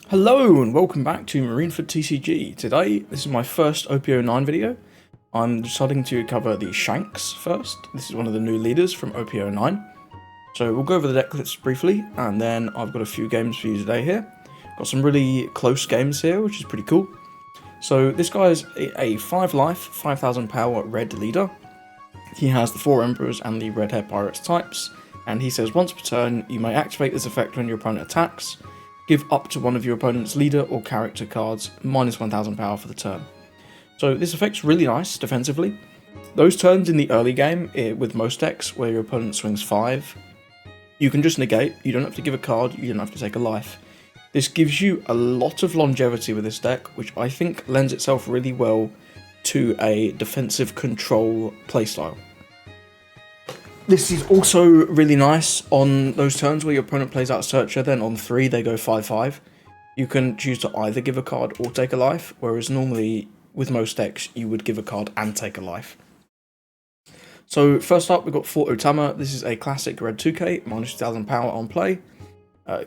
Hello and welcome back to Marineford TCG. Today, this is my first OP09 video. I'm deciding to cover the Shanks first. This is one of the new leaders from OP09. So we'll go over the deck lists briefly, and then I've got a few games for you today here. Got some really close games here, which is pretty cool. So this guy is a 5 life, 5000 power red leader. He has the 4 Emperors and the Red Hair Pirates types, and he says once per turn, you may activate this effect when your opponent attacks. Give up to one of your opponent's leader or character cards minus 1000 power for the turn. So this effect's really nice defensively. Those turns in the early game, with most decks, where your opponent swings 5, you can just negate, you don't have to give a card, you don't have to take a life. This gives you a lot of longevity with this deck, which I think lends itself really well to a defensive control playstyle. This is also really nice on those turns where your opponent plays out Searcher, then on 3 they go 5-5. You can choose to either give a card or take a life, whereas normally with most decks you would give a card and take a life. So first up we've got Fort Otama. This is a classic red 2k, minus 2000 power on play.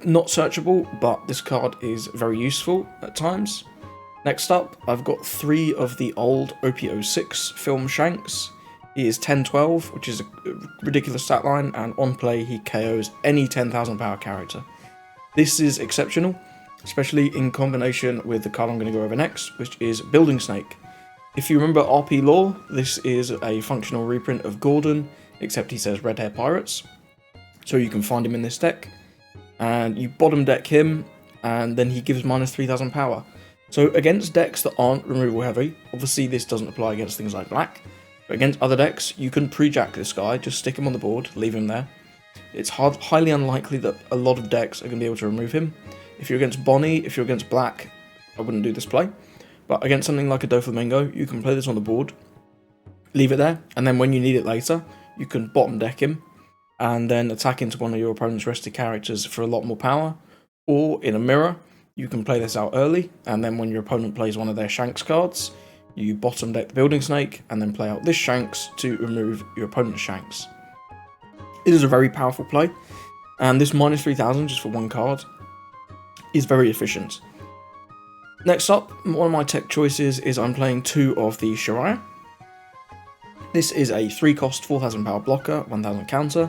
Not searchable, but this card is very useful at times. Next up I've got 3 of the old OP06 film Shanks. He is 10-12, which is a ridiculous stat line, and on play he KOs any 10,000 power character. This is exceptional, especially in combination with the card I'm going to go over next, which is Building Snake. If you remember RP lore, this is a functional reprint of Gordon, except he says Red Hair Pirates. So you can find him in this deck, and you bottom deck him, and then he gives minus 3000 power. So against decks that aren't removal heavy, obviously this doesn't apply against things like black, but against other decks, you can pre-jack this guy, just stick him on the board, leave him there. It's highly unlikely that a lot of decks are going to be able to remove him. If you're against Bonney, if you're against black, I wouldn't do this play. But against something like a doflamingo, you can play this on the board, leave it there, and then when you need it later, you can bottom deck him, and then attack into one of your opponent's rested characters for a lot more power. Or in a mirror, you can play this out early, and then when your opponent plays one of their Shanks cards, you bottom deck the Building Snake, and then play out this Shanks to remove your opponent's Shanks. It is a very powerful play, and this minus 3000 just for one card is very efficient. Next up, one of my tech choices is I'm playing 2 of the Shariah. This is a 3 cost 4000 power blocker, 1000 counter,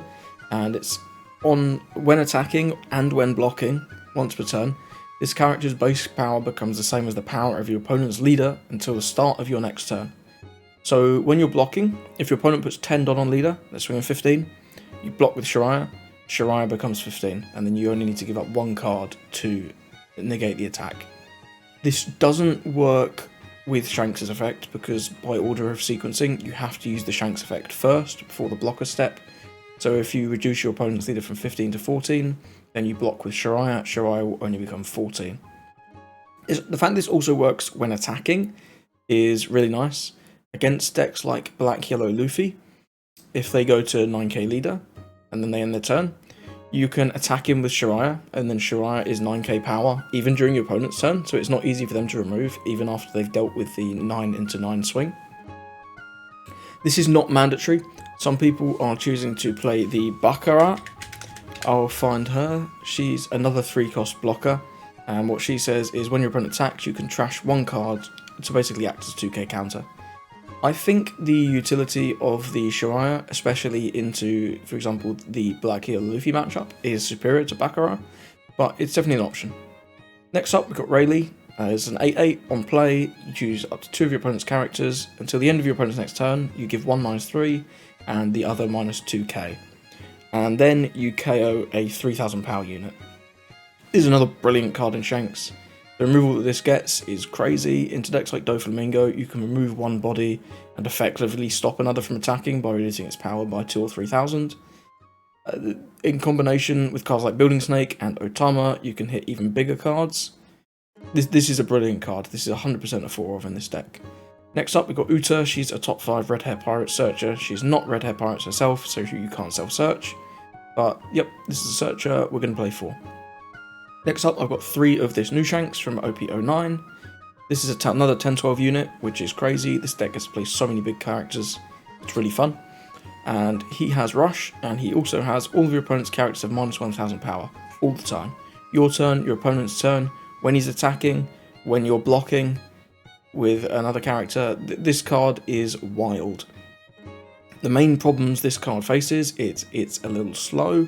and it's on when attacking and when blocking once per turn. This character's base power becomes the same as the power of your opponent's leader until the start of your next turn. So when you're blocking, if your opponent puts 10 on leader, they're swinging 15, you block with Shariah, Shariah becomes 15, and then you only need to give up 1 card to negate the attack. This doesn't work with Shanks' effect, because by order of sequencing, you have to use the Shanks effect first before the blocker step. So if you reduce your opponent's leader from 15 to 14, then you block with Shariah, Shariah will only become 14. The fact this also works when attacking is really nice. Against decks like Black Yellow Luffy, if they go to 9k leader, and then they end their turn, you can attack him with Shariah, and then Shariah is 9k power, even during your opponent's turn, so it's not easy for them to remove, even after they've dealt with the 9 into 9 swing. This is not mandatory. Some people are choosing to play the Baccarat. I'll find her. She's another 3 cost blocker, and what she says is when your opponent attacks, you can trash 1 card to basically act as a 2k counter. I think the utility of the Shariah, especially into, for example, the Black Yellow Luffy matchup, is superior to Baccarat, but it's definitely an option. Next up, we've got Rayleigh. It's an 8-8 on play. You choose up to 2 of your opponent's characters. Until the end of your opponent's next turn, you give one minus 3 and the other minus 2k. And then you KO a 3000 power unit. This is another brilliant card in Shanks. The removal that this gets is crazy. Into decks like doflamingo, you can remove one body and effectively stop another from attacking by reducing its power by 2 or 3000. In combination with cards like Building Snake and Otama, you can hit even bigger cards. This is a brilliant card. This is 100% a 4 of in this deck. Next up, we've got Uta. She's a top 5 Red Hair Pirate searcher. She's not Red Hair Pirates herself, so you can't self-search. But, yep, this is a searcher we're going to play for. Next up, I've got 3 of this new Shanks from OP09. This is another 10-12 unit, which is crazy. This deck gets to play so many big characters. It's really fun. And he has Rush, and he also has all of your opponent's characters have minus 1000 power, all the time. Your turn, your opponent's turn, when he's attacking, when you're blocking with another character. This card is wild. The main problems this card faces, it's a little slow,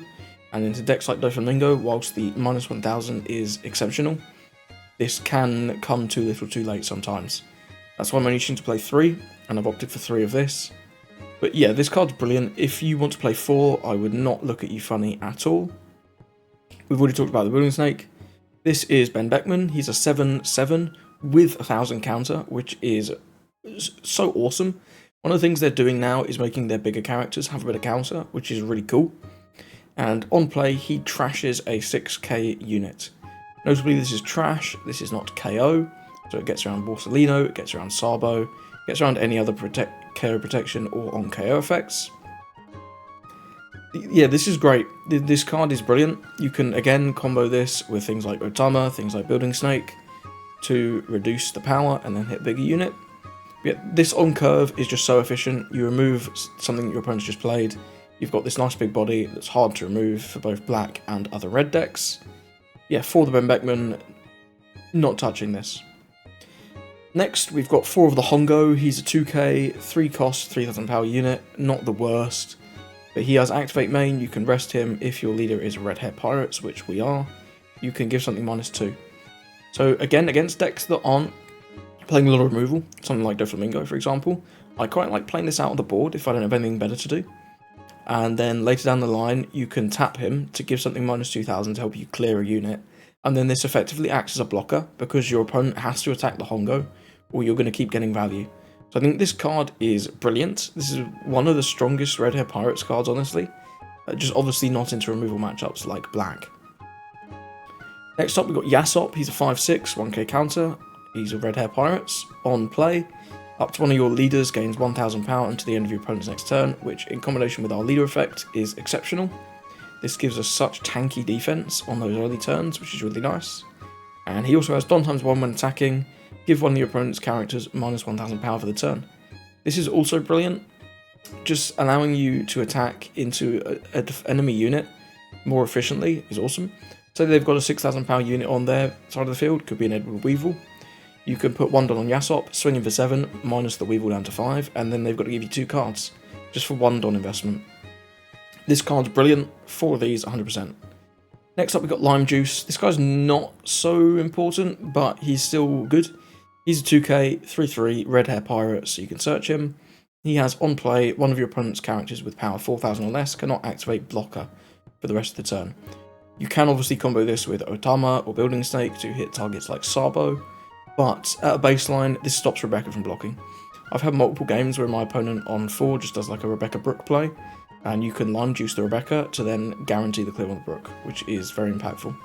and into decks like Doflamingo, whilst the -1000 is exceptional, this can come too little too late sometimes. That's why I'm only choosing to play 3, and I've opted for 3 of this. But yeah, this card's brilliant. If you want to play 4, I would not look at you funny at all. We've already talked about the Building Snake. This is Ben Beckman. He's a 7/7 with 1000 counter, which is so awesome. One of the things they're doing now is making their bigger characters have a bit of counter, which is really cool. And on play, he trashes a 6k unit. Notably, this is trash, this is not KO, so it gets around Borsalino, it gets around Sabo, it gets around any other KO protection or on KO effects. Yeah, this is great. This card is brilliant. You can, again, combo this with things like Otama, things like Building Snake, to reduce the power and then hit bigger unit. Yeah, this on curve is just so efficient. You remove something that your opponent's just played. You've got this nice big body that's hard to remove for both black and other red decks. Yeah, for the Ben Beckman, not touching this. Next, we've got 4 of the Hongo. He's a 2k, 3 cost, 3000 power unit. Not the worst, but he has Activate Main. You can rest him if your leader is Red Hair Pirates, which we are. You can give something -2. So again, against decks that aren't playing a lot of removal, something like Doflamingo, for example, I quite like playing this out on the board if I don't have anything better to do. And then later down the line, you can tap him to give something -2000 to help you clear a unit. And then this effectively acts as a blocker, because your opponent has to attack the Hongo, or you're going to keep getting value. So I think this card is brilliant. This is one of the strongest Red Hair Pirates cards, honestly. Just obviously not into removal matchups like black. Next up, we've got Yasop. He's a 5/6, 1k counter. He's a Red Hair Pirates. On play, up to one of your leaders gains 1000 power until the end of your opponent's next turn, which in combination with our leader effect is exceptional. This gives us such tanky defense on those early turns, which is really nice. And he also has Don ×1 when attacking. Give one of your opponent's characters -1000 power for the turn. This is also brilliant, just allowing you to attack into an enemy unit more efficiently is awesome. So they've got a 6000 power unit on their side of the field, could be an Edward Weevil. You can put 1 Don on Yasop, swing him for 7, minus the Weevil down to 5, and then they've got to give you 2 cards, just for 1 Don investment. This card's brilliant, 4 of these, 100%. Next up we've got Lime Juice. This guy's not so important, but he's still good. He's a 2k, 3/3, Red Hair Pirate, so you can search him. He has on play, one of your opponent's characters with power 4000 or less cannot activate blocker for the rest of the turn. You can obviously combo this with Otama or Building Snake to hit targets like Sabo, but at a baseline, this stops Rebecca from blocking. I've had multiple games where my opponent on 4 just does like a Rebecca Brook play, and you can Lime Juice the Rebecca to then guarantee the clear on the Brook, which is very impactful.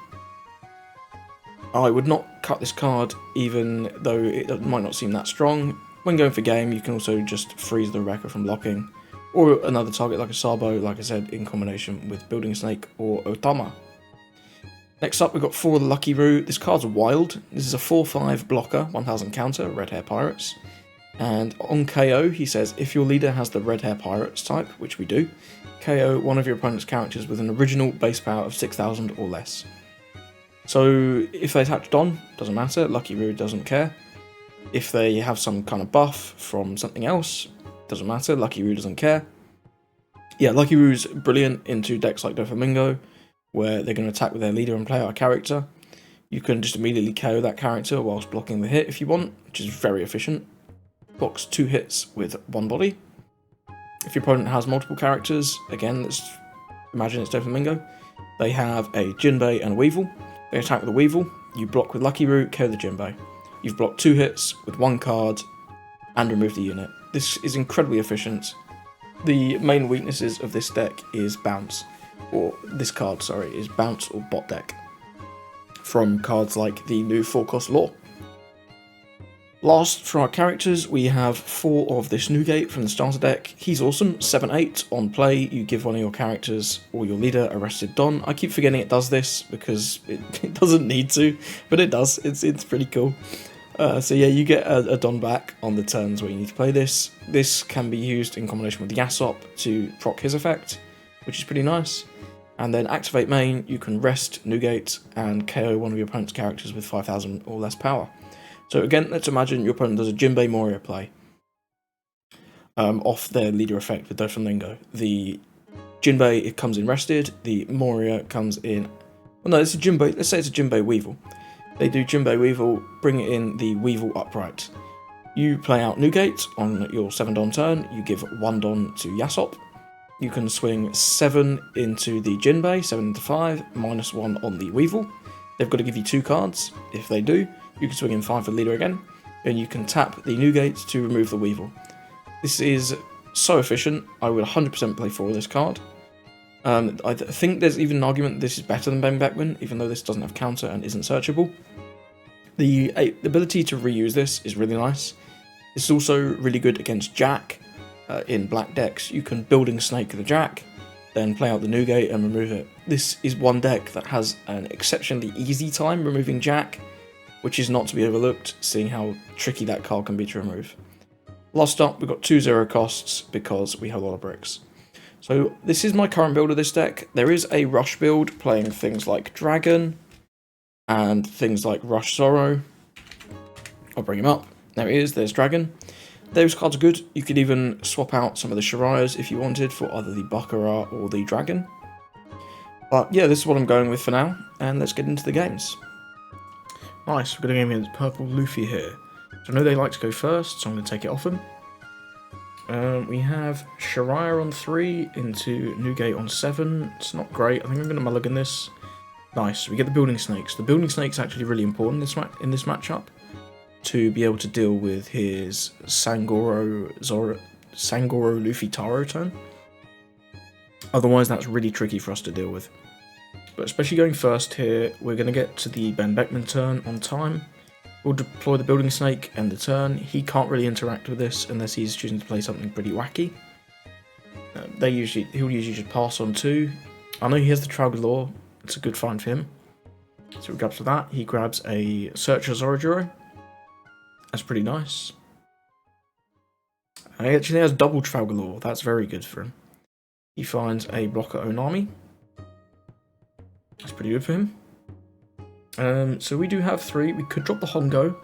I would not cut this card, even though it might not seem that strong. When going for game, you can also just freeze the Rebecca from blocking, or another target like a Sabo, like I said, in combination with Building Snake or Otama. Next up, we've got 4 of the Lucky Roo. This card's wild. This is a 4/5 blocker, 1000 counter, Red Hair Pirates. And on KO, he says, if your leader has the Red Hair Pirates type, which we do, KO one of your opponent's characters with an original base power of 6000 or less. So if they attach Don, doesn't matter, Lucky Roo doesn't care. If they have some kind of buff from something else, doesn't matter, Lucky Roo doesn't care. Yeah, Lucky Roo's brilliant into decks like Doflamingo, where they're going to attack with their leader and play our character. You can just immediately KO that character whilst blocking the hit if you want, which is very efficient. Blocks 2 hits with 1 body. If your opponent has multiple characters, again, let's imagine it's Doflamingo. They have a Jinbei and a Weevil. They attack with the Weevil, you block with Lucky Roo, KO the Jinbei. You've blocked 2 hits with 1 card and remove the unit. This is incredibly efficient. The main weaknesses of this deck is bounce, or this card, sorry, is bounce or bot deck, from cards like the new 4-cost Law. Last, for our characters, we have 4 of this Newgate from the starter deck. He's awesome, 7/8, on play, you give one of your characters or your leader a rested Don. I keep forgetting it does this, because it doesn't need to, but it does, it's pretty cool. So yeah, you get a Don back on the turns where you need to play this. This can be used in combination with Yasop to proc his effect, which is pretty nice. And then activate main, you can rest, negate, and KO one of your opponent's characters with 5,000 or less power. So again, let's imagine your opponent does a Jinbei Moria play off their leader effect with doflamingo. The Jinbei, it comes in rested, the Moria comes in... Well, no, it's a Jinbei, let's say it's a Jinbei Weevil. They do Jinbei Weevil, bring in the Weevil upright. You play out negate on your 7 Don turn, you give 1 Don to Yasop. You can swing 7 into the Jinbei, 7 into 5, -1 on the Weevil. They've got to give you 2 cards. If they do, you can swing in 5 for the leader again, and you can tap the negate to remove the Weevil. This is so efficient. I would 100% play for this card. I think there's even an argument this is better than Ben Beckman, even though this doesn't have counter and isn't searchable. The ability to reuse this is really nice. It's also really good against Jack. In black decks, you can Building Snake the Jack, then play out the negate and remove it. This is one deck that has an exceptionally easy time removing Jack, which is not to be overlooked, seeing how tricky that card can be to remove. Last up, we've got 2 0 costs because we have a lot of bricks. So this is my current build of this deck. There is a Rush build playing things like Dragon and things like Rush Sorrow. I'll bring him up. There he is, there's Dragon. Those cards are good. You could even swap out some of the Shariahs if you wanted for either the Baccarat or the Dragon. But yeah, this is what I'm going with for now, and let's get into the games. Nice, we're going to game against Purple Luffy here. So I know they like to go first, so I'm going to take it off them. We have Shariah on 3 into negate on 7. It's not great. I think I'm going to mulligan this. Nice, we get the Building Snakes. The Building Snake's actually really important in this matchup, to be able to deal with his Sangoro Luffy Taro turn. Otherwise, that's really tricky for us to deal with. But especially going first here, we're going to get to the Ben Beckman turn on time. We'll deploy the Building Snake and the turn. He can't really interact with this unless he's choosing to play something pretty wacky. He'll usually just pass on 2. I know he has the Trowel Galore. It's a good find for him. So he grabs for that. He grabs a Searcher Zorajuro. That's pretty nice. He actually has double Trowel Galore. That's very good for him. He finds a blocker Nami. That's pretty good for him. So we do have 3. We could drop the Hongo.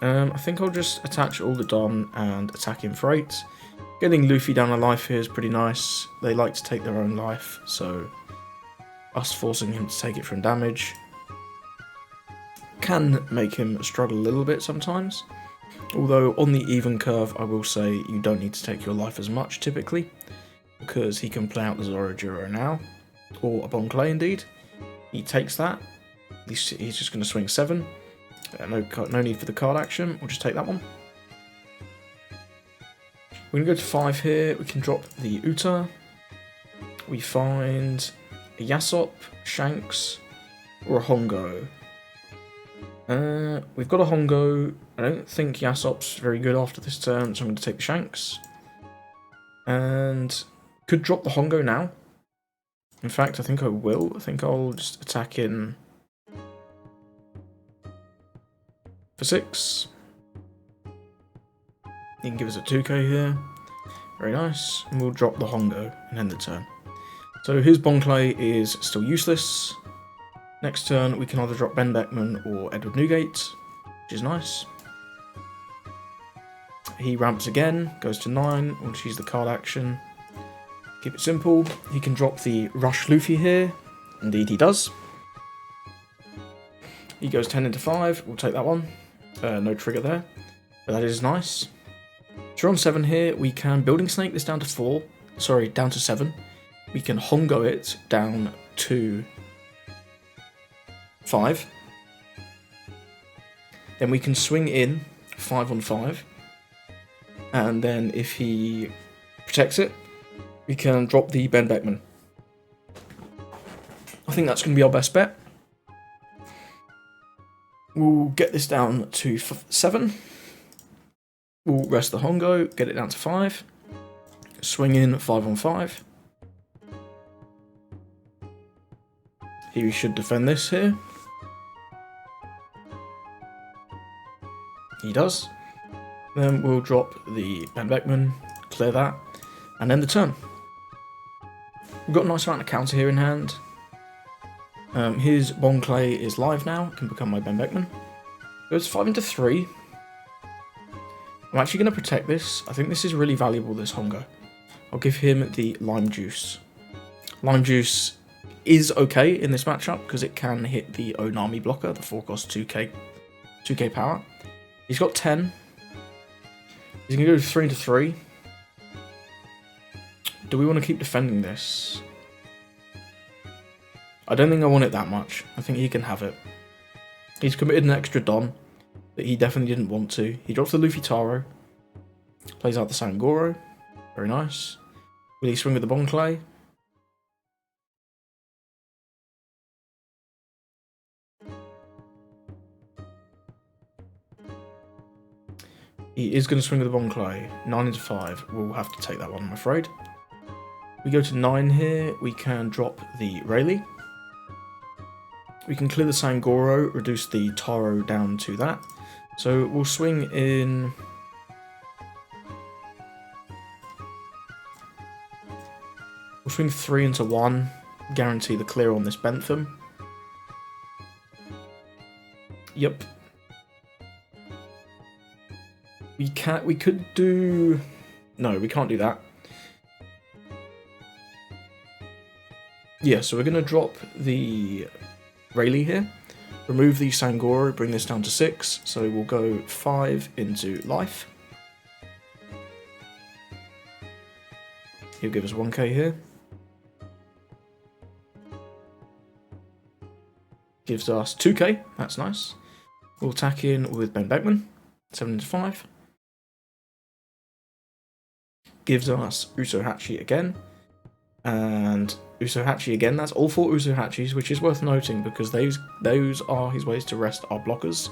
I think I'll just attach all the Don and attack him for 8. Getting Luffy down a life here is pretty nice. They like to take their own life, so us forcing him to take it from damage can make him struggle a little bit sometimes. Although on the even curve, I will say you don't need to take your life as much typically, because he can play out the Zorajuro now, or a Bon Clay indeed. He takes that. He's just going to swing 7. No need for the card action. We'll just take that one. We're going to go to 5 here. We can drop the Uta. We find a Yasop, Shanks, or a Hongo. We've got a Hongo. I don't think Yasop's very good after this turn, so I'm going to take the Shanks. And could drop the Hongo now. In fact, I think I will. I think I'll just attack in for 6. He can give us a 2k here. Very nice. And we'll drop the Hongo and end the turn. So his Bon Clay is still useless. Next turn, we can either drop Ben Beckman or Edward Newgate, which is nice. He ramps again, goes to 9. We'll choose the card action. Keep it simple. He can drop the Rush Luffy here. Indeed he does. He goes 10 into 5. We'll take that one. No trigger there. But that is nice. So we're on 7 here. We can Building Snake this down to 4. Sorry, down to 7. We can Hongo it down to 5. Then we can swing in 5 on 5. And then if he protects it, we can drop the Ben Beckman. I think that's going to be our best bet. We'll get this down to 7. We'll rest the Hongo, get it down to 5. Swing in 5 on 5. He should defend this here. He does. Then we'll drop the Ben Beckman, clear that. and end the turn. We've got a nice amount of counter here in hand. His Bon Clay is live now, can become my Ben Beckman. Goes 5 into 3. I'm actually going to protect this. I think this is really valuable, this Hongo. I'll give him the Lime Juice. Lime Juice is okay in this matchup because it can hit the Nami blocker, the 4-cost 2k power. He's got 10. He's going to go 3 into 3. Do we want to keep defending this? I don't think I want it that much. I think he can have it. He's committed an extra Don that he definitely didn't want to. He drops the Luffy Taro. Plays out the Sangoro. Very nice. Will he swing with the Bon Clay? He is going to swing with the Bon Clay. 9 into 5. We'll have to take that one, I'm afraid. We go to 9 here. We can drop the Rayleigh. We can clear the Sangoro, reduce the Taro down to that. So we'll swing in... We'll swing 3 into 1. Guarantee the clear on this Bentham. Yep. We could do... No, we can't do that. Yeah, so we're going to drop the Rayleigh here, remove the Sangoro, bring this down to 6, so we'll go 5 into life. He'll give us 1k here. Gives us 2k, that's nice. We'll attack in with Ben Beckman, 7 into 5. Gives us Usohachi again. And Usohachi again, that's all 4 Usohachis, which is worth noting because those are his ways to rest our blockers,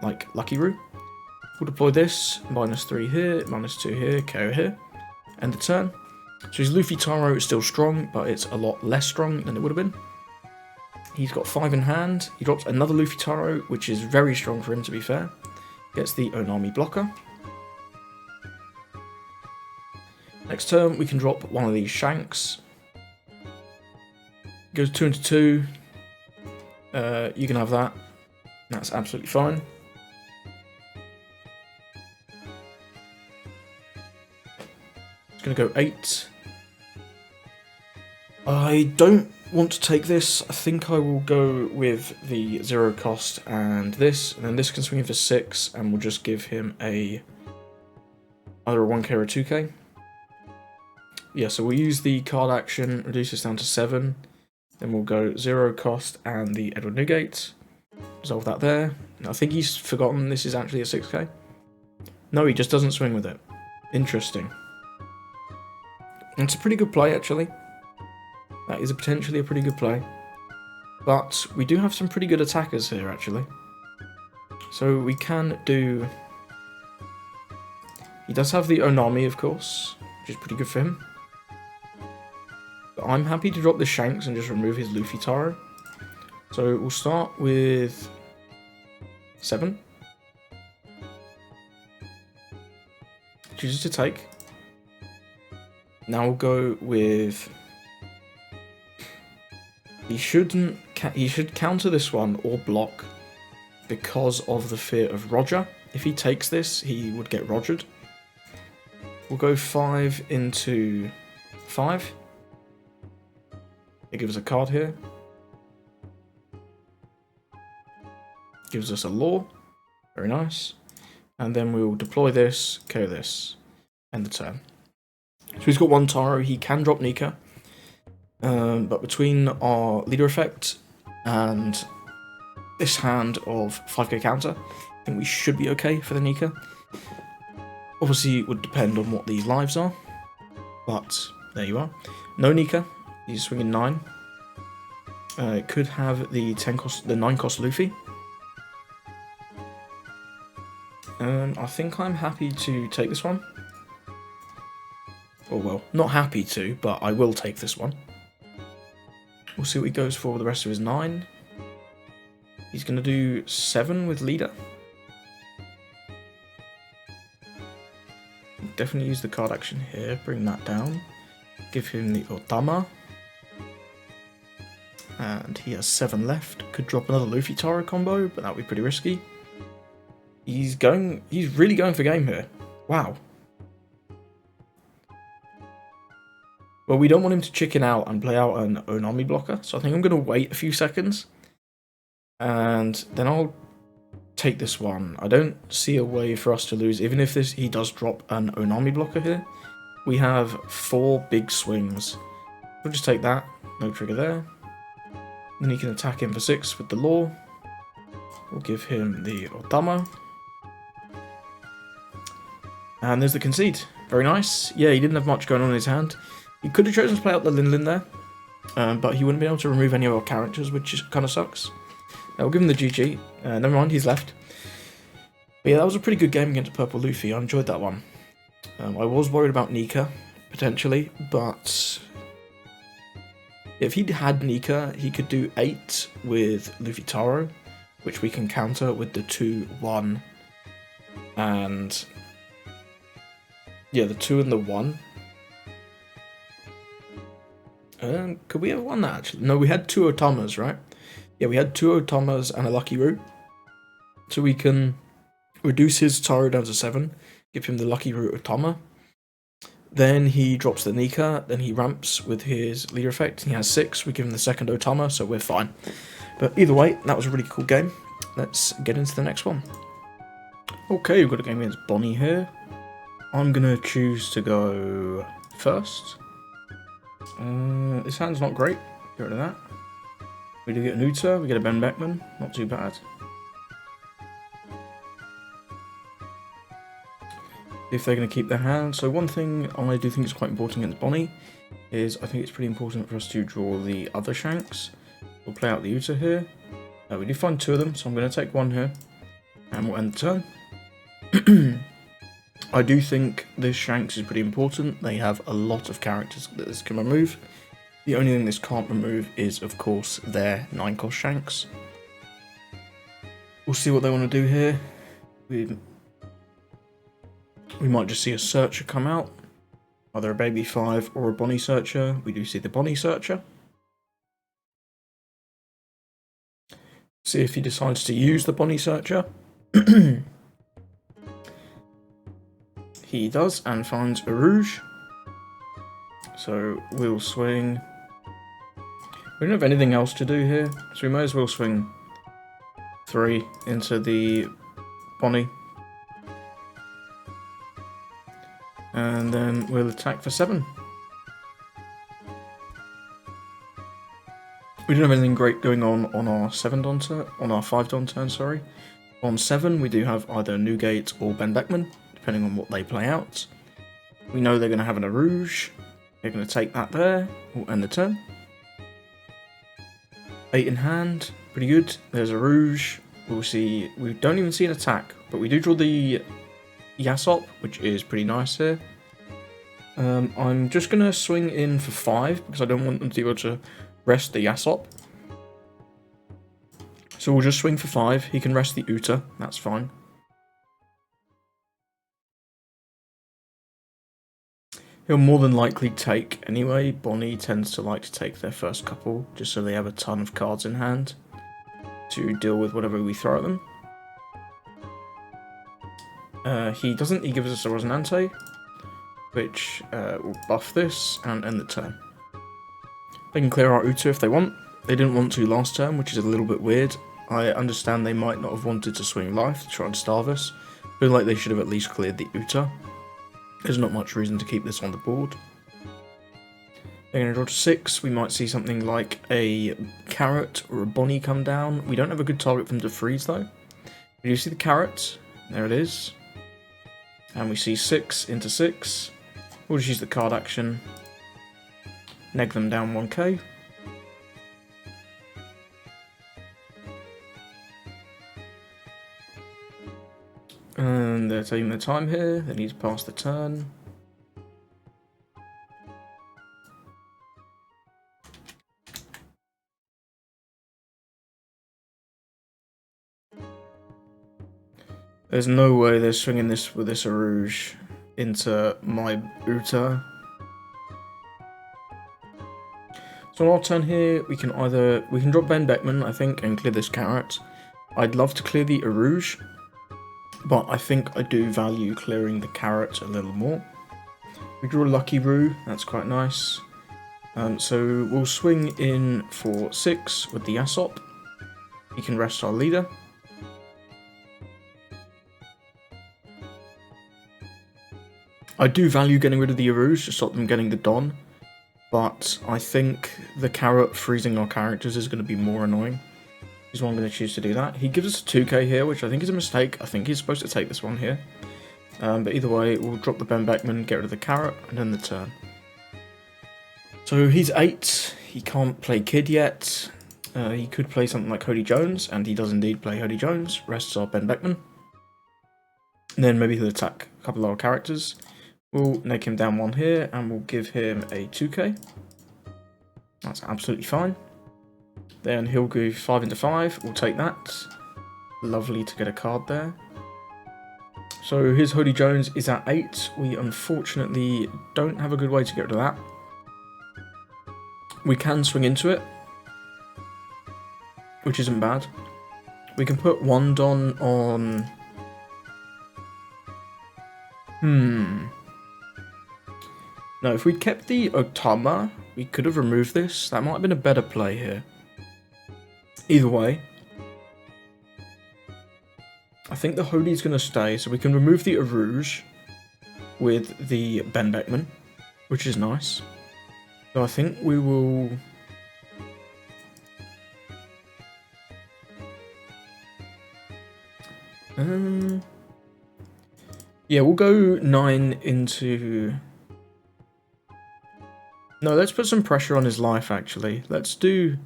like Lucky Roo. We'll deploy this, -3 here, -2 here, KO here, end the turn. So his Luffy Taro is still strong, but it's a lot less strong than it would have been. He's got 5 in hand, he drops another Luffy Taro, which is very strong for him to be fair. Gets the Onami blocker. Next turn we can drop one of these Shanks. Goes 2 into 2. You can have that. That's absolutely fine. It's going to go 8. I don't want to take this. I think I will go with the 0 cost and this. And then this can swing in for 6. And we'll just give him either a 1k or a 2k. Yeah, so we'll use the card action, reduce this down to 7. Then we'll go 0 cost and the Edward Newgate. Resolve that there. I think he's forgotten this is actually a 6k. No, he just doesn't swing with it. Interesting. It's a pretty good play, actually. That is potentially a pretty good play. But we do have some pretty good attackers here, actually. So we can do... He does have the Onami, of course, which is pretty good for him. But I'm happy to drop the Shanks and just remove his Luffy Taro. So we'll start with 7. Chooses to take. Now we'll go with... He should counter this one or block because of the fear of Roger. If he takes this, he would get Rogered. We'll go 5 into 5. It gives us a card here. Gives us a law. Very nice. And then we'll deploy this, KO this, end the turn. So he's got 1 Taro. He can drop Nika. But between our leader effect and this hand of 5k counter, I think we should be okay for the Nika. Obviously, it would depend on what these lives are. But there you are. No Nika. He's swinging 9. It could have the 9 cost Luffy. I think I'm happy to take this one. Or well, not happy to, but I will take this one. We'll see what he goes for with the rest of his 9. He's going to do 7 with leader. definitely use the card action here. Bring that down. Give him the Otama. And he has 7 left. Could drop another Luffy Taro combo, but that would be pretty risky. He's really going for game here. Wow. Well, we don't want him to chicken out and play out an Onami blocker, so I think I'm going to wait a few seconds. And then I'll take this one. I don't see a way for us to lose, even if he does drop an Onami blocker here. We have 4 big swings. We'll just take that. No trigger there. Then he can attack him for 6 with the law. We'll give him the Otama. And there's the concede. Very nice. Yeah, he didn't have much going on in his hand. He could have chosen to play out the Lin there, but he wouldn't be able to remove any of our characters, which kind of sucks. We'll give him the GG. Never mind, he's left. But yeah, that was a pretty good game against Purple Luffy. I enjoyed that one. I was worried about Nika, potentially, but if he'd had Nika, he could do 8 with Luffy Taro, which we can counter with the 2-1. And yeah, the 2 and the 1. Could we have won that, actually? No, we had 2 Otamas, right? Yeah, we had 2 Otamas and a Lucky Root. So we can reduce his Taro down to 7, give him the Lucky Root Otama. Then he drops the Nika, then he ramps with his leader effect. He has 6, we give him the second Otama, so we're fine. But either way, that was a really cool game. Let's get into the next one. Okay, we've got a game against Bonney here. I'm going to choose to go first. This hand's not great. Get rid of that. We do get an Uta, we get a Ben Beckman. Not too bad. If they're going to keep their hand. So one thing I do think is quite important against Bonney is I think it's pretty important for us to draw the other Shanks. We'll play out the Uta here. We do find 2 of them, so I'm going to take 1 here. And we'll end the turn. I do think this Shanks is pretty important. They have a lot of characters that this can remove. The only thing this can't remove is, of course, their 9-cost Shanks. We'll see what they want to do here. We might just see a Searcher come out. Either a Baby 5 or a Bonney Searcher. We do see the Bonney Searcher. See if he decides to use the Bonney Searcher. He does, and finds a Rouge. So we'll swing. We don't have anything else to do here, so we may as well swing 3 into the Bonney. And then we'll attack for 7. We don't have anything great going on our 7-don turn, on our 5-don turn, sorry. On 7, we do have either Newgate or Ben Beckman, depending on what they play out. We know they're going to have a Rouge. They're going to take that there. We'll end the turn. 8 in hand. Pretty good. There's a Rouge. We'll see. We don't even see an attack, but we do draw the Yasop, which is pretty nice here. I'm just going to swing in for 5, because I don't want them to be able to rest the Yasop. So we'll just swing for 5. He can rest the Uta. That's fine. He'll more than likely take anyway. Bonney tends to like to take their first couple, just so they have a ton of cards in hand to deal with whatever we throw at them. He doesn't, he gives us a Rosinante, which will buff this and end the turn. They can clear our Uta if they want. They didn't want to last turn, which is a little bit weird. I understand they might not have wanted to swing life to try and starve us. I feel like they should have at least cleared the Uta. There's not much reason to keep this on the board. They're going to draw to 6. We might see something like a Carrot or a Bonney come down. We don't have a good target for them to freeze though. We do see the Carrot. There it is. And we see 6 into 6. We'll just use the card action. Neg them down 1k. And they're taking their time here. They need to pass the turn. There's no way they're swinging this with this Rouge. into my Uta. So on our turn here, we can drop Ben Beckman, I think, and clear this carrot. I'd love to clear the Arouge, but I think I do value clearing the carrot a little more. We draw a Lucky Roo, that's quite nice. So we'll swing in for 6 with the Yasop. He can rest our leader. I do value getting rid of the Arouge to stop them getting the Don, but I think the carrot freezing our characters is going to be more annoying. Is why I'm going to choose to do that. He gives us a 2k here, which I think is a mistake. I think he's supposed to take this one here. But either way, we'll drop the Ben Beckman, get rid of the carrot, and then the turn. So he's 8. He can't play Kid yet. He could play something like Hody Jones, and he does indeed play Hody Jones. Rests our Ben Beckman. And then maybe he'll attack a couple of our characters. We'll make him down 1 here, and we'll give him a 2k. That's absolutely fine. Then he'll go 5 into 5. We'll take that. Lovely to get a card there. So his Hody Jones is at 8. We unfortunately don't have a good way to get rid of that. We can swing into it, which isn't bad. We can put 1 Don on... No, if we'd kept the Otama, we could have removed this. That might have been a better play here. Either way, I think the Hody's going to stay, so we can remove the Arouge with the Ben Beckman, which is nice. So I think we will... yeah, we'll go 9 into... No, let's put some pressure on his life, actually. Let's do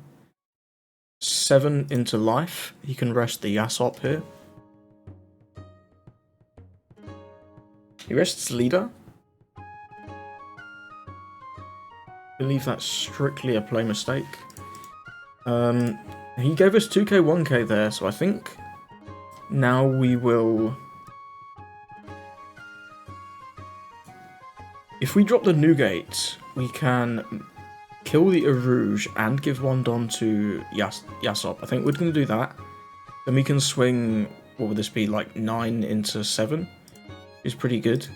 7 into life. He can rest the Yasop here. He rests leader. I believe that's strictly a play mistake. He gave us 2k, 1k there, so I think now we will... If we drop the Nugate, we can kill the Arouge and give 1 Don to Yasop. I think we're going to do that. Then we can swing, what would this be, like 9 into 7? Is pretty good.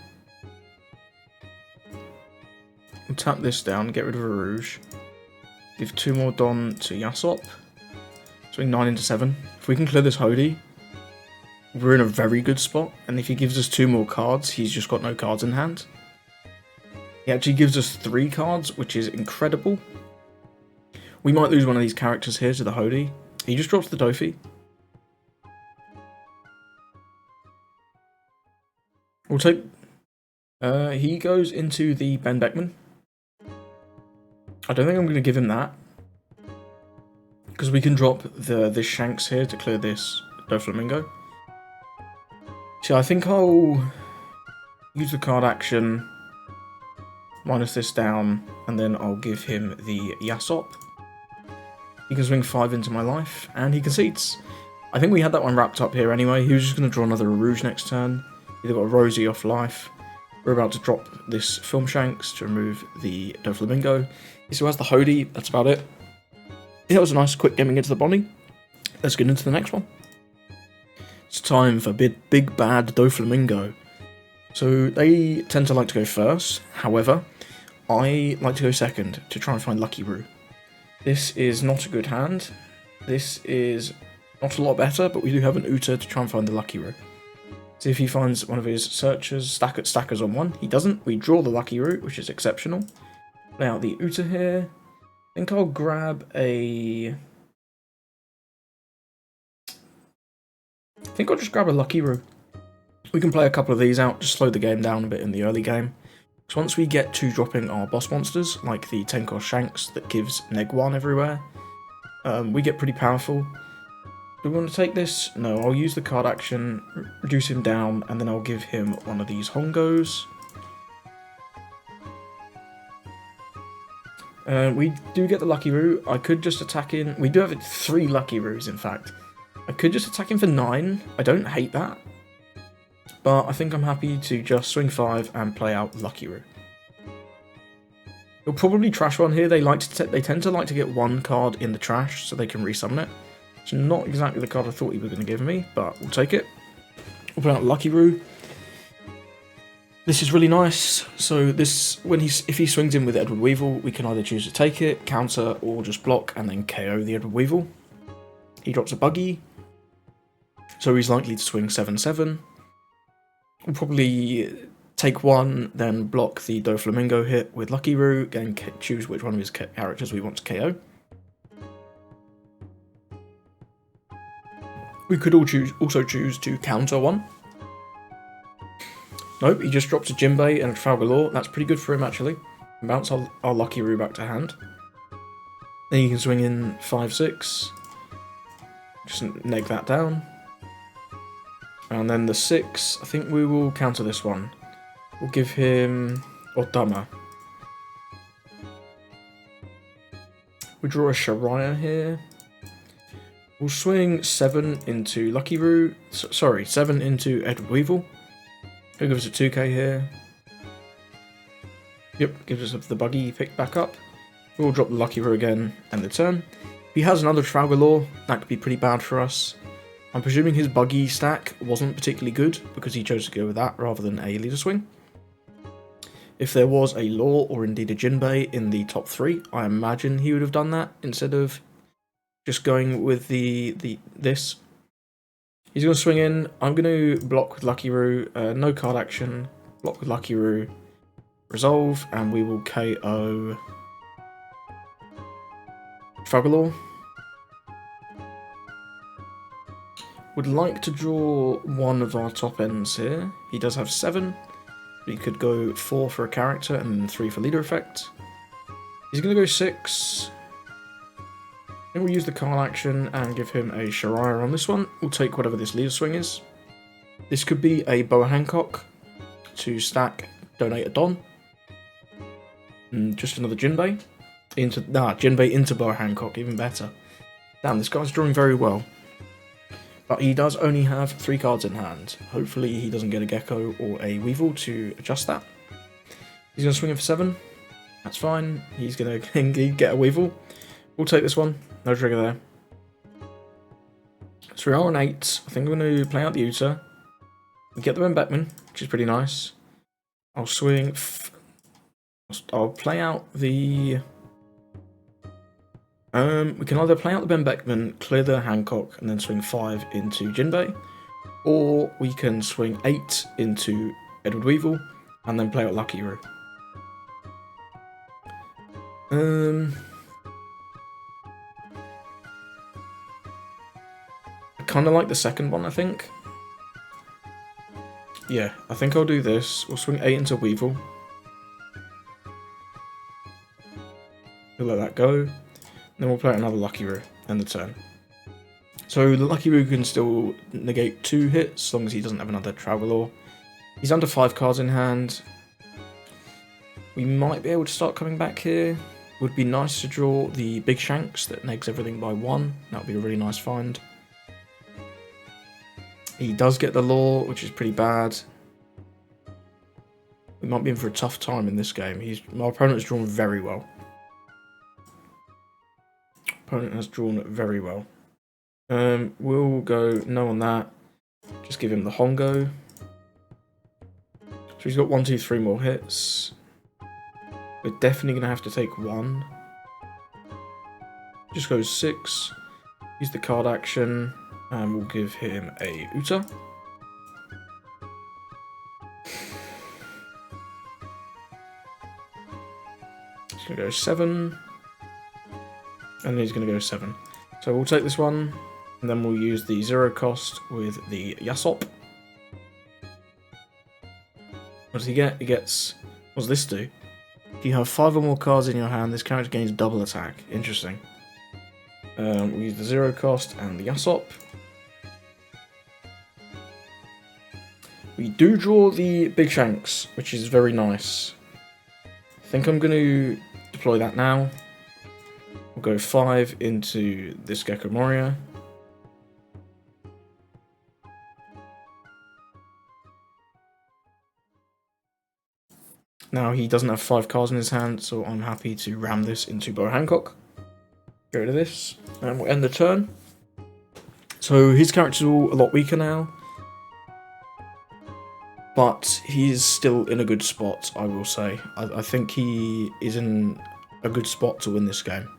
We'll tap this down, get rid of Arouge. Give 2 more Don to Yasop. Swing 9 into 7. If we can clear this Hody, we're in a very good spot. And if he gives us 2 more cards, he's just got no cards in hand. He actually gives us 3 cards, which is incredible. We might lose one of these characters here to the Hody. He just drops the Dofi. We'll take... he goes into the Ben Beckman. I don't think I'm going to give him that. Because we can drop this Shanks here to clear this doflamingo. So I think I'll use the card action... minus this down, and then I'll give him the Yasop. He can swing 5 into my life, and he concedes. I think we had that one wrapped up here anyway. He was just going to draw another Arouge next turn. Either got a Rosie off life. We're about to drop this Film Shanks to remove the doflamingo. He still has the Hody, that's about it. Yeah, it was a nice quick gaming into the bonney. Let's get into the next one. It's time for Big Bad Doflamingo. So they tend to like to go first, however, I like to go second to try and find Lucky Roo. This is not a good hand. This is not a lot better, but we do have an Uta to try and find the Lucky Roo. See if he finds one of his searchers, stackers on 1. He doesn't. We draw the Lucky Roo, which is exceptional. Play out the Uta here. I think I'll grab a... I think I'll just grab a Lucky Roo. We can play a couple of these out, just slow the game down a bit in the early game. So once we get to dropping our boss monsters, like the 10-cost Shanks that gives neg1 everywhere, we get pretty powerful. Do we want to take this? No, I'll use the card action, reduce him down, and then I'll give him one of these Hongos. We do get the Lucky Roo. I could just attack in... We do have 3 Lucky Roos, in fact. I could just attack him for 9. I don't hate that. but I think I'm happy to just swing 5 and play out Lucky Roo. You'll probably trash one here. They tend to like to get one card in the trash so they can resummon it. It's not exactly the card I thought he was going to give me, but we'll take it. We'll play out Lucky Roo. This is really nice. So this, if he swings in with Edward Weevil, we can either choose to take it, counter, or just block and then KO the Edward Weevil. He drops a buggy, so he's likely to swing 7/7. We'll probably take one, then block the doflamingo hit with Lucky Roo, and choose which one of his characters we want to KO. We could also choose to counter one. Nope, he just drops a Jinbei and a Trafalgar. That's pretty good for him, actually. Bounce our Lucky Roo back to hand. Then you can swing in 5/6. Just neg that down. And then the 6, I think we will counter this one. We'll give him Odama. We draw a Shariah here. We'll swing 7 into Lucky Roo. Sorry, 7 into Edward Weevil. He'll give us a 2k here. Yep, gives us the buggy picked back up. We'll drop the Lucky Roo again and the turn. If he has another Trafalgar, that could be pretty bad for us. I'm presuming his buggy stack wasn't particularly good because he chose to go with that rather than a leader swing. If there was a Law or indeed a Jinbei in the top 3, I imagine he would have done that instead of just going with this. He's going to swing in. I'm going to block with Lucky Roo. No card action. Block with Lucky Roo. Resolve, and we will KO Trafalgar. Would like to draw one of our top ends here. He does have 7. We could go 4 for a character and then 3 for leader effect. He's going to go 6. Then we'll use the card action and give him a Shariah on this one. We'll take whatever this leader swing is. This could be a Boa Hancock to stack Donate a Don. And just another Jinbei. Jinbei into Boa Hancock, even better. Damn, this guy's drawing very well. But he does only have 3 cards in hand. Hopefully he doesn't get a Gecko or a Weevil to adjust that. He's going to swing in for 7. That's fine. He's going to get a Weevil. We'll take this one. No trigger there. So we are on 8. I think I'm going to play out the Uta. We get the Ben Beckman, which is pretty nice. I'll swing... I'll play out the... we can either play out the Ben Beckman, clear the Hancock, and then swing 5 into Jinbei, or we can swing 8 into Edward Weevil, and then play out Lucky Roo. I kind of like the second one, I think. Yeah, I think I'll do this. We'll swing 8 into Weevil. We'll let that go. Then we'll play another Lucky Roo and the turn. So the Lucky Roo can still negate 2 hits as long as he doesn't have another Trafalgar. He's under 5 cards in hand. We might be able to start coming back here. Would be nice to draw the big Shanks that negs everything by 1. That would be a really nice find. He does get the Law, which is pretty bad. We might be in for a tough time in this game. My opponent has drawn very well. Opponent has drawn very well. We'll go no on that. Just give him the Hongo. So he's got 1, 2, 3 more hits. We're definitely going to have to take 1. Just goes 6. Use the card action. And we'll give him a Uta. He's going to go 7. And he's going to go 7. So we'll take this one, and then we'll use the 0 cost with the Yasop. What does he get? He gets... What does this do? If you have 5 or more cards in your hand, this character gains double attack. Interesting. We'll use the 0 cost and the Yasop. We do draw the Big Shanks, which is very nice. I think I'm going to deploy that now. We'll go 5 into this Gecko Moria. Now he doesn't have 5 cards in his hand, so I'm happy to ram this into Bo Hancock. Get rid of this, and we'll end the turn. So his character's all a lot weaker now, but he's still in a good spot, I will say. I think he is in a good spot to win this game.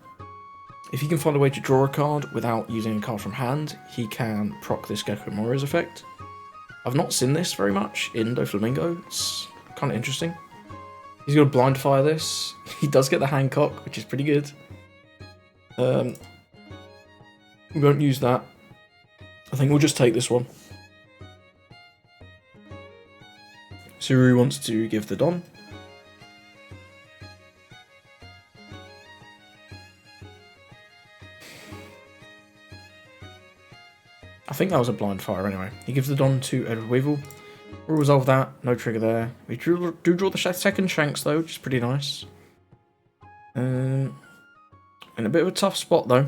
If he can find a way to draw a card without using a card from hand, he can proc this Gecko Moria's effect. I've not seen this very much in doflamingo. It's kind of interesting. He's going to blind fire this. He does get the Hancock, which is pretty good. We won't use that. I think we'll just take this one. Suru wants to give the Don. I think that was a blind fire anyway. He gives the Don to Edward Weevil. We'll resolve that. No trigger there. We do draw the second Shanks though, which is pretty nice. In a bit of a tough spot though.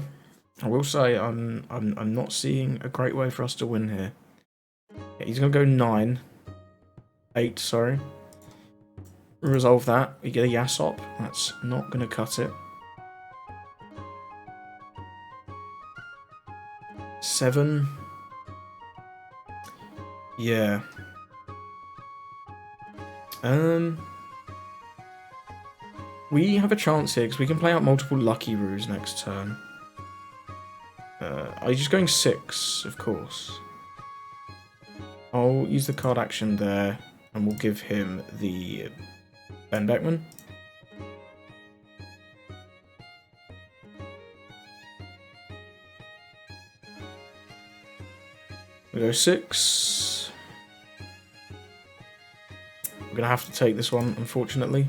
I will say I'm not seeing a great way for us to win here. Yeah, he's gonna go 9. 8, sorry. Resolve that. We get a Yasop. That's not gonna cut it. 7. Yeah. We have a chance here because we can play out multiple Lucky Roos next turn. Are you just going 6? Of course. I'll use the card action there, and we'll give him the Ben Beckman. We go 6. We're going to have to take this one, unfortunately.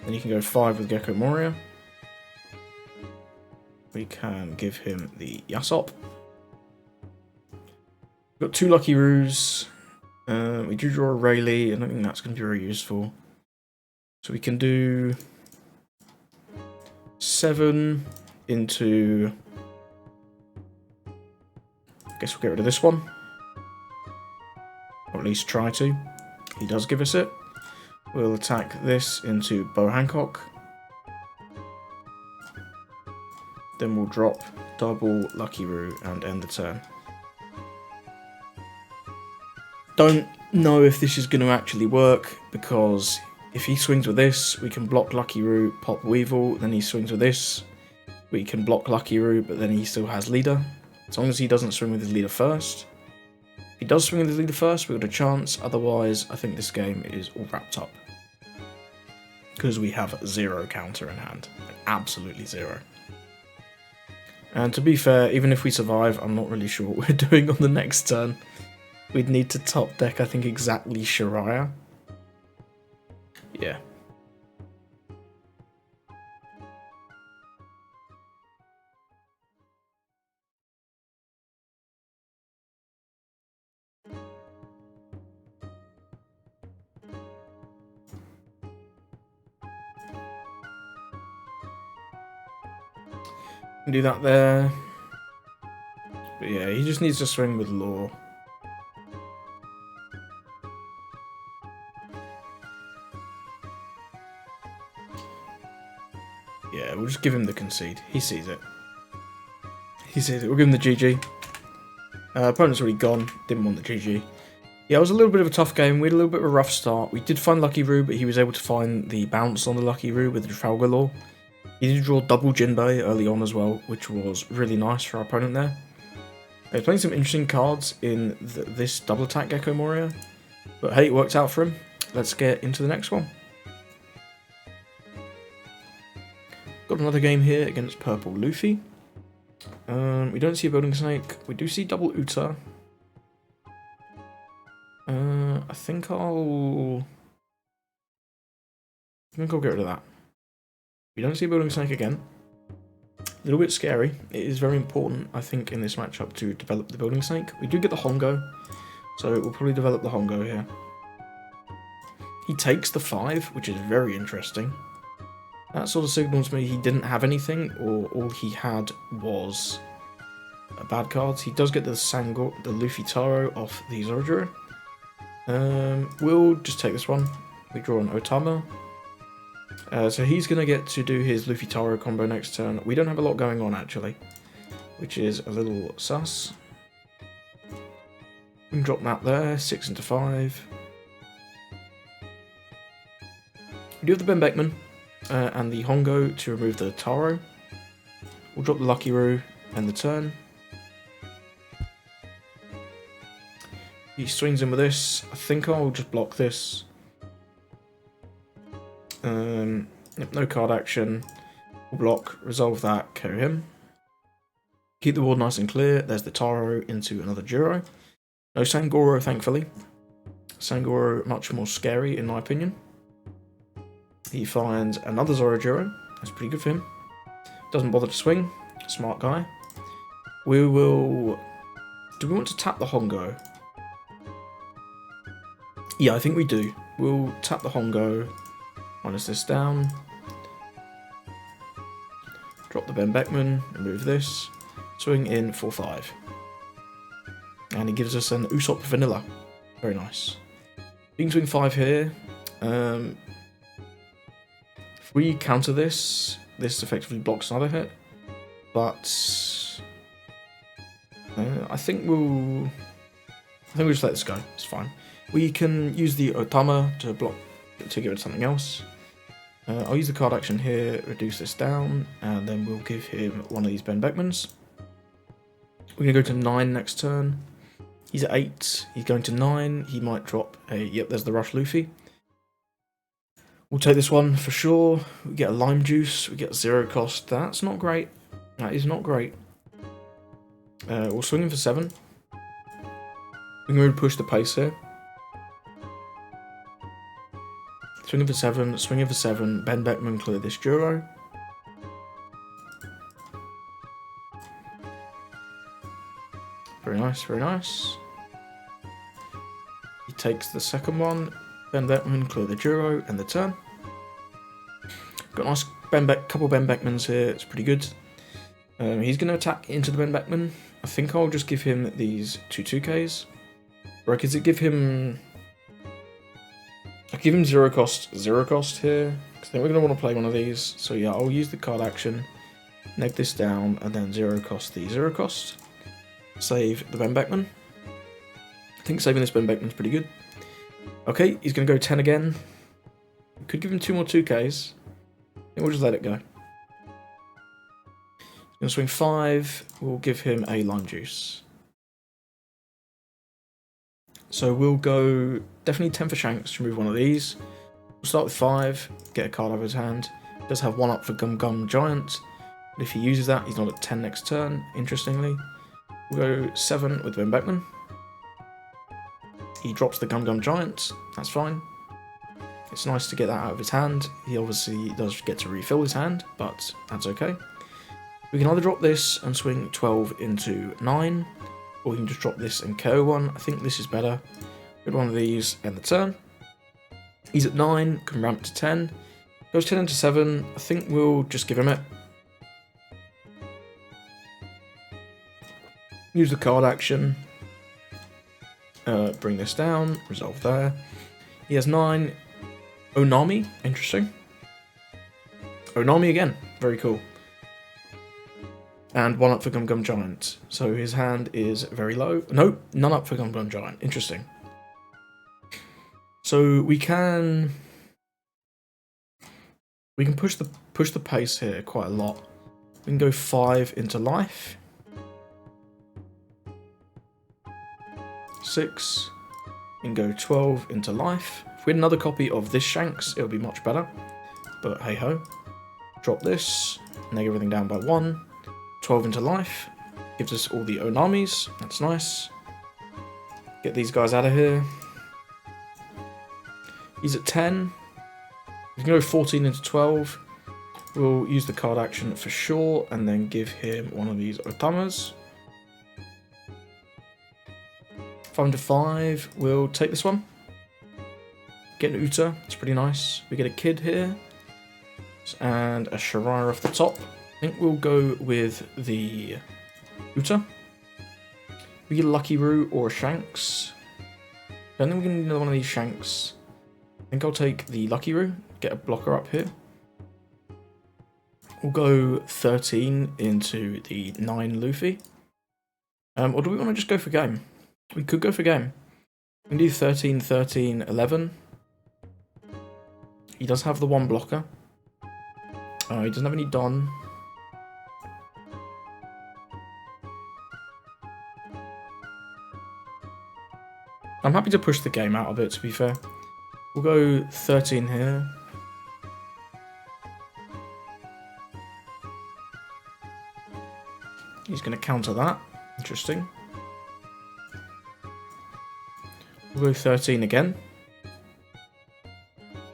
Then you can go 5 with Gecko Moria. We can give him the Yasop. We've got 2 Lucky Roos. We do draw a Rayleigh. I don't think that's going to be very useful. So we can do 7 into... I guess we'll get rid of this one. Or at least try to. He does give us it. We'll attack this into Bo Hancock. Then we'll drop double Lucky Roo and end the turn. Don't know if this is going to actually work, because if he swings with this, we can block Lucky Roo, pop Weevil, then he swings with this. We can block Lucky Roo, but then he still has leader. As long as he doesn't swing with his leader first. If he does swing with his leader first, we've got a chance. Otherwise, I think this game is all wrapped up. Because we have 0 counter in hand. Absolutely 0. And to be fair, even if we survive, I'm not really sure what we're doing on the next turn. We'd need to top deck, I think, exactly Shariah. Yeah. Do that there. But yeah, he just needs to swing with Law. Yeah, we'll just give him the concede. He sees it. He sees it. We'll give him the GG. Opponent's already gone. Didn't want the GG. Yeah, it was a little bit of a tough game. We had a little bit of a rough start. We did find Lucky Roo, but he was able to find the bounce on the Lucky Roo with the Trafalgar Law. He did draw double Jinbei early on as well, which was really nice for our opponent there. He's playing some interesting cards in this double attack Gecko Moria, but hey, it worked out for him. Let's get into the next one. Got another game here against Purple Luffy. We don't see a Building Snake. We do see double Uta. I think I'll get rid of that. We don't see a Building Snake again. A little bit scary. It is very important, I think, in this matchup to develop the Building Snake. We do get the Hongo, so we'll probably develop the Hongo here. He takes the 5, which is very interesting. That sort of signals me he didn't have anything, or all he had was bad cards. He does get the Luffy Taro off the Zoroark. We'll just take this one. We draw an Otama. So he's going to get to do his Luffy Taro combo next turn. We don't have a lot going on, actually, which is a little sus. We can drop that there, 6 into 5. We do have the Ben Beckman and the Hongo to remove the Taro. We'll drop the Lucky Roo and the turn. He swings in with this. I think I'll just block this. No card action. We'll block, resolve that, KO him. Keep the board nice and clear. There's the Taro into another Juro. No Sangoro, thankfully. Sangoro much more scary, in my opinion. He finds another Zoro Juro. That's pretty good for him. Doesn't bother to swing. Smart guy. We will... Do we want to tap the Hongo? Yeah, I think we do. We'll tap the Hongo. Minus this down. Drop the Ben Beckman. Remove this. Swing in 4-5. And he gives us an Usopp Vanilla. Very nice. We can swing 5 here. If we counter this, this effectively blocks another hit. But I think we'll just let this go. It's fine. We can use the Otama to block to give it something else. I'll use the card action here, reduce this down, and then we'll give him one of these Ben Beckmans. We're gonna go to 9 next turn. He's at 8. He's going to 9. He might drop a... Yep, there's the Rush Luffy. We'll take this one for sure. We get a Lime Juice. We get 0 cost. That's not great. That is not great. We'll swing him for 7. We can really push the pace here. Swing him for 7. Swing him for 7. Ben Beckman clear this Juro. Very nice, very nice. He takes the second one. Ben Beckman, clear the Juro, and the turn. Got a nice couple Ben Beckmans here, it's pretty good. He's going to attack into the Ben Beckman. I think I'll just give him these 2-2Ks. Or does it give him... I'll give him 0 cost here, because I think we're going to want to play one of these. So yeah, I'll use the card action, neg this down, and then 0 cost the 0 cost. Save the Ben Beckman. I think saving this Ben Beckman's pretty good. Okay, he's going to go 10 again. Could give him 2 more 2Ks. I think we'll just let it go. He's going to swing 5. We'll give him a Lime Juice. So we'll go definitely 10 for Shanks to remove one of these. We'll start with 5, get a card out of his hand. He does have 1 up for Gum Gum Giant. But if he uses that, he's not at 10 next turn, interestingly. We'll go 7 with Ben Beckman. He drops the Gum Gum Giant, that's fine. It's nice to get that out of his hand. He obviously does get to refill his hand, but that's okay. We can either drop this and swing 12 into 9, or we can just drop this and KO one. I think this is better. Get one of these and the turn. He's at 9, can ramp to 10. Goes 10 into 7. I think we'll just give him it. Use the card action. Bring this down. Resolve there. He has 9. Nami. Interesting. Nami again. Very cool. And 1 up for Gum Gum Giant. So his hand is very low. Nope, none up for Gum Gum Giant. Interesting. So we can push the pace here quite a lot. We can go 5 into life. 6. We can go 12 into life. If we had another copy of this Shanks, it would be much better. But hey ho. Drop this. Neg everything down by 1. 12 into life. Gives us all the Onamis. That's nice. Get these guys out of here. He's at 10. We can go 14 into 12. We'll use the card action for sure, and then give him one of these Otamas. 5 into 5. We'll take this one. Get an Uta. It's pretty nice. We get a Kid here. And a Shiraya off the top. I think we'll go with the Uta. We get a Lucky Roo or a Shanks. I don't think we're going to need another one of these Shanks. think I'll take the Lucky Roux, get a blocker up here. We'll go 13 into the 9 Luffy. Or do we want to just go for game? We could go for game. We can do 13, 13, 11. He does have the 1 blocker. He doesn't have any Don. I'm happy to push the game out of it, to be fair. We'll go 13 here. He's going to counter that. Interesting. We'll go 13 again.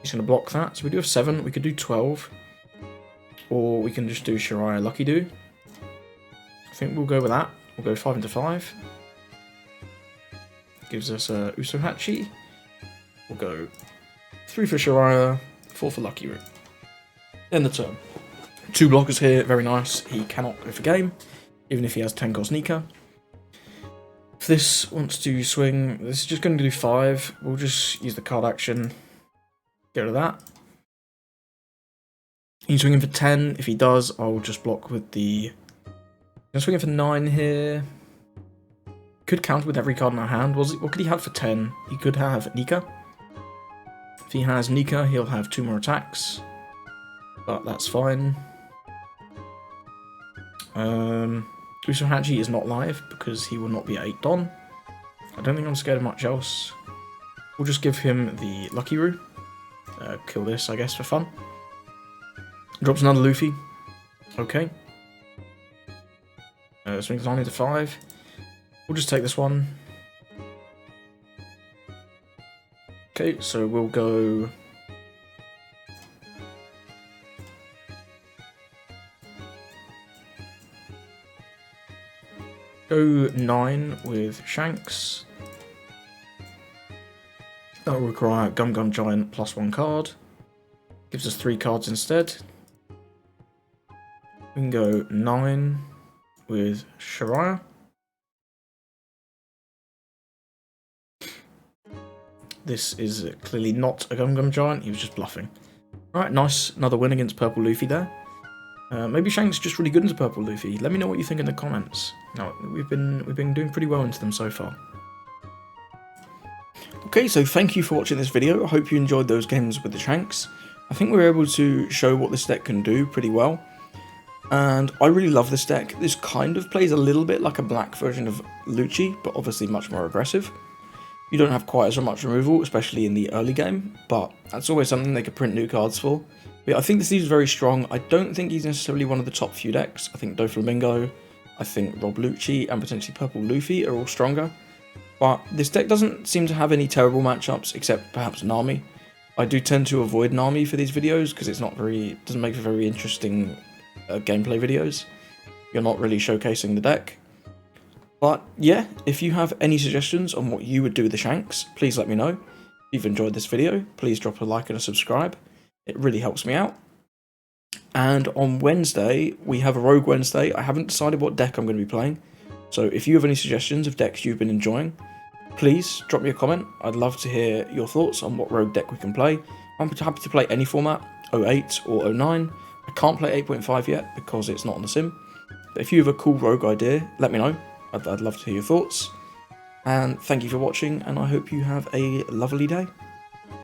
He's going to block that. So we do have 7. We could do 12. Or we can just do Shiraya Lucky Do. I think we'll go with that. We'll go 5 into 5. Gives us a Usohachi. We'll go 3 for Shiraya, 4 for Lucky Roux. End the turn. 2 blockers here, very nice. He cannot go for game, even if he has 10 cost Nika. If this wants to swing, this is just going to do 5. We'll just use the card action. Get rid of that. He's swinging for 10. If he does, I'll just block with the... I'm swinging for 9 here. Could counter with every card in our hand. What could he have for 10? He could have Nika. If he has Nika, he'll have 2 more attacks. But that's fine. Usohachi is not live because he will not be at 8 Don. I don't think I'm scared of much else. We'll just give him the Lucky Roux. Kill this, I guess, for fun. Drops another Luffy. Okay. Swings 9 into 5. We'll just take this one. Okay, so we'll go... Go 9 with Shanks. That will require Gum Gum Giant plus 1 card. Gives us 3 cards instead. We can go 9 with Shiraya. This is clearly not a Gum Gum Giant, he was just bluffing. Alright, nice. Another win against Purple Luffy there. Maybe Shanks is just really good into Purple Luffy. Let me know what you think in the comments. No, we've been doing pretty well into them so far. Okay, so thank you for watching this video. I hope you enjoyed those games with the Shanks. I think we were able to show what this deck can do pretty well. And I really love this deck. This kind of plays a little bit like a black version of Lucci, but obviously much more aggressive. You don't have quite as much removal, especially in the early game, but that's always something they could print new cards for. But yeah, I think this is very strong. I don't think he's necessarily one of the top few decks. I think doflamingo, I think Rob Lucci, and potentially Purple Luffy are all stronger. But this deck doesn't seem to have any terrible matchups, except perhaps Nami. I do tend to avoid Nami for these videos, because it's doesn't make for very interesting gameplay videos. You're not really showcasing the deck. But yeah, if you have any suggestions on what you would do with the Shanks, please let me know. If you've enjoyed this video, please drop a like and a subscribe. It really helps me out. And on Wednesday, we have a Rogue Wednesday. I haven't decided what deck I'm going to be playing. So if you have any suggestions of decks you've been enjoying, please drop me a comment. I'd love to hear your thoughts on what Rogue deck we can play. I'm happy to play any format, 08 or 09. I can't play 8.5 yet because it's not on the sim. But if you have a cool Rogue idea, let me know. I'd love to hear your thoughts. And thank you for watching, and I hope you have a lovely day.